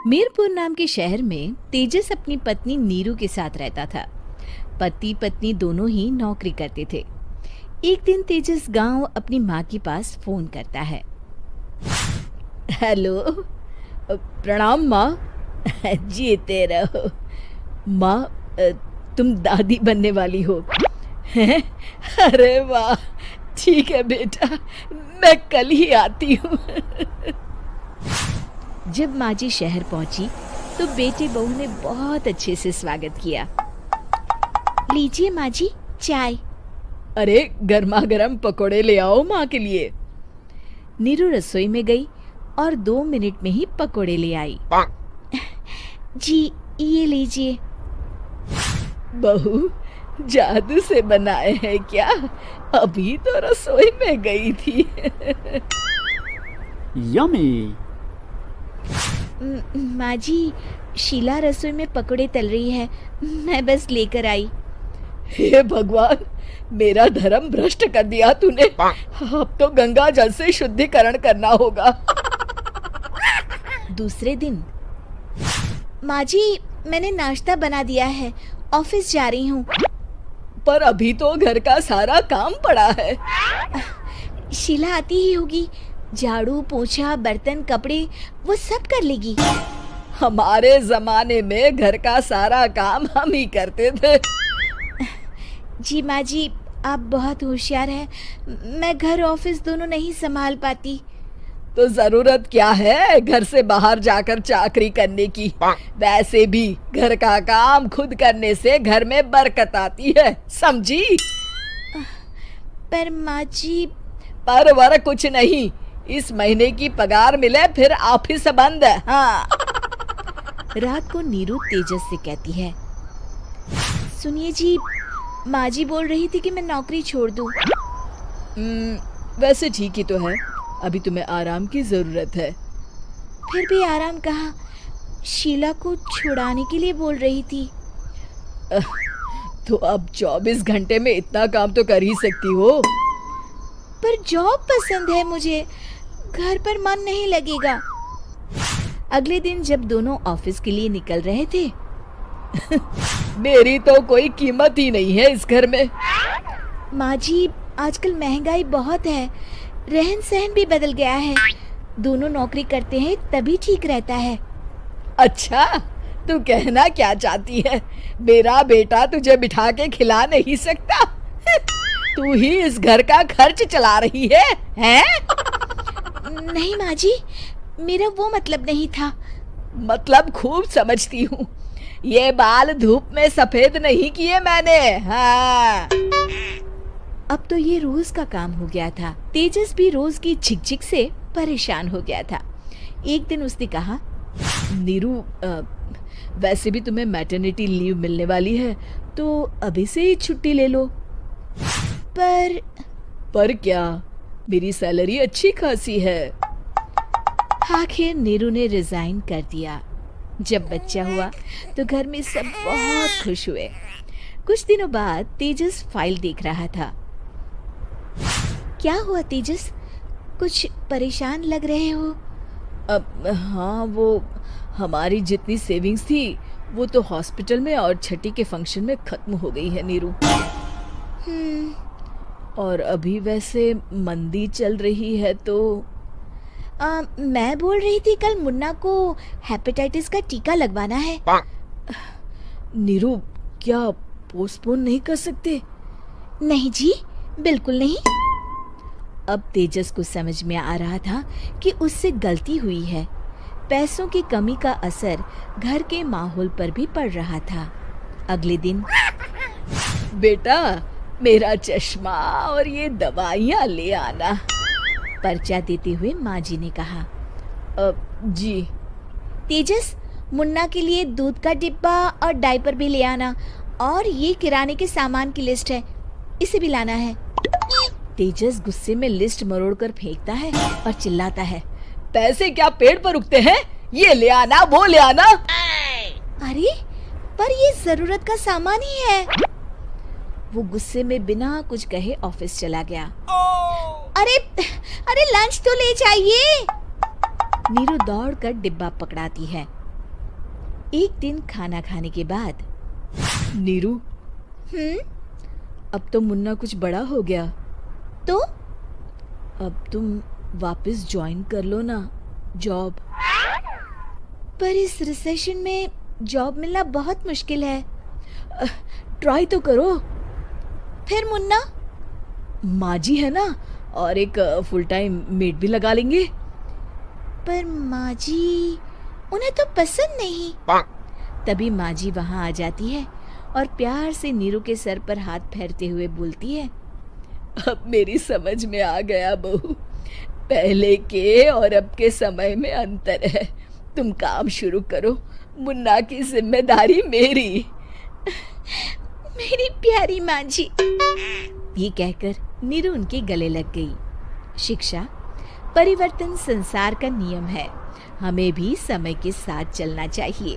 मीरपुर नाम के शहर में तेजस अपनी पत्नी नीरू के साथ रहता था। पति पत्नी दोनों ही नौकरी करते थे। एक दिन तेजस गांव अपनी माँ के पास फोन करता है। हेलो, प्रणाम माँ। जीते रहो माँ, तुम दादी बनने वाली हो हैं? अरे वाह, ठीक है बेटा, मैं कल ही आती हूँ। जब माँ जी शहर पहुंची तो बेटे बहू ने बहुत अच्छे से स्वागत किया। लीजिए माँ जी चाय। अरे गर्मा गर्म पकोड़े ले आओ माँ के लिए। नीरू रसोई में गई और 2 मिनट में ही पकोड़े ले आई। जी ये लीजिए। बहू जादू से बनाए हैं क्या? अभी तो रसोई में गई थी। यम्मी। माँ जी, शीला रसोई में पकोड़े तल रही है, मैं बस लेकर आई। हे भगवान, मेरा धर्म भ्रष्ट कर दिया तूने। अब तो गंगा जल से शुद्धिकरण करना होगा। दूसरे दिन, माँ जी मैंने नाश्ता बना दिया है, ऑफिस जा रही हूँ। पर अभी तो घर का सारा काम पड़ा है। शीला आती ही होगी, झाड़ू पोछा बर्तन कपड़े वो सब कर लेगी। हमारे जमाने में घर का सारा काम हम ही करते थे। जी माँ जी, आप बहुत होशियार हैं, मैं घर ऑफिस दोनों नहीं संभाल पाती। तो जरूरत क्या है घर से बाहर जाकर चाकरी करने की? वैसे भी घर का काम खुद करने से घर में बरकत आती है, समझी? पर माँ जी। पर वर कुछ नहीं, इस महीने की पगार मिले फिर ऑफिस बंद है। हाँ। रात को नीरू तेजस से कहती है, सुनिए जी, माँ जी बोल रही थी कि मैं नौकरी छोड़ दूं। वैसे ठीक ही तो है, अभी तुम्हें आराम की जरूरत है। फिर भी आराम कहाँ, शीला को छुड़ाने के लिए बोल रही थी। तो अब 24 घंटे में इतना काम तो कर ही सकती हो। पर जॉब पसंद है मुझे, घर पर मन नहीं लगेगा। अगले दिन जब दोनों ऑफिस के लिए निकल रहे थे, मेरी तो कोई कीमत ही नहीं है इस घर में। माँ जी, आजकल महंगाई बहुत है, रहन सहन भी बदल गया है, दोनों नौकरी करते हैं तभी ठीक रहता है। अच्छा, तू कहना क्या चाहती है? मेरा बेटा तुझे बिठा के खिला नहीं सकता? तू ही इस घर का खर्च चला रही है, हैं? नहीं माँ जी, मेरा वो मतलब नहीं था। मतलब खूब समझती हूँ, ये बाल धूप में सफेद नहीं किए मैंने। हाँ। अब तो ये रोज का काम हो गया था। तेजस भी रोज की झिकझिक से परेशान हो गया था। एक दिन उसने कहा, नीरू, वैसे भी तुम्हें मैटरनिटी लीव मिलने वाली है, तो अभी से ही छुट्टी ले लो। पर क्या, मेरी सैलरी अच्छी खासी है। आखिर नीरू ने रिजाइन कर दिया। जब बच्चा हुआ तो घर में सब बहुत खुश हुए। कुछ दिनों बाद तेजस फाइल देख रहा था। क्या हुआ तेजस, कुछ परेशान लग रहे हो? अब हाँ, वो हमारी जितनी सेविंग्स थी वो तो हॉस्पिटल में और छठी के फंक्शन में खत्म हो गई है नीरू। और अभी वैसे मंदी चल रही है तो मैं बोल रही थी कल मुन्ना को हेपेटाइटिस का टीका लगवाना है। नीरू, क्या पोस्टपोन नहीं कर सकते? नहीं जी, बिल्कुल नहीं। अब तेजस को समझ में आ रहा था कि उससे गलती हुई है। पैसों की कमी का असर घर के माहौल पर भी पड़ रहा था। अगले दिन, बेटा मेरा चश्मा और ये दवाइयाँ ले आना, पर्चा देते हुए माँ जी ने कहा। जी। तेजस, मुन्ना के लिए दूध का डिब्बा और डायपर भी ले आना, और ये किराने के सामान की लिस्ट है, इसे भी लाना है। तेजस गुस्से में लिस्ट मरोड़कर फेंकता है और चिल्लाता है, पैसे क्या पेड़ पर उगते हैं? ये ले आना, वो ले आना। अरे पर ये जरूरत का सामान ही है। वो गुस्से में बिना कुछ कहे ऑफिस चला गया। अरे अरे लंच तो ले जाइए। नीरू दौड़कर डिब्बा पकड़ाती है। एक दिन खाना खाने के बाद, नीरू, अब तो मुन्ना कुछ बड़ा हो गया, तो अब तुम वापस ज्वाइन कर लो ना जॉब। पर इस रिसेशन में जॉब मिलना बहुत मुश्किल है। ट्राई तो करो। फिर मुन्ना? माँ जी है ना, और एक फुल टाइम मेड भी लगा लेंगे। पर माँ जी, उन्हें तो पसंद नहीं। तभी माँ जी वहाँ आ जाती है और प्यार से नीरू के सर पर हाथ फेरते हुए बोलती है, अब मेरी समझ में आ गया बहू, पहले के और अब के समय में अंतर है। तुम काम शुरू करो, मुन्ना की जिम्मेदारी मेरी। मेरी प्यारी माँ जी, ये कहकर नीरू उनके गले लग गई। शिक्षा, परिवर्तन संसार का नियम है, हमें भी समय के साथ चलना चाहिए।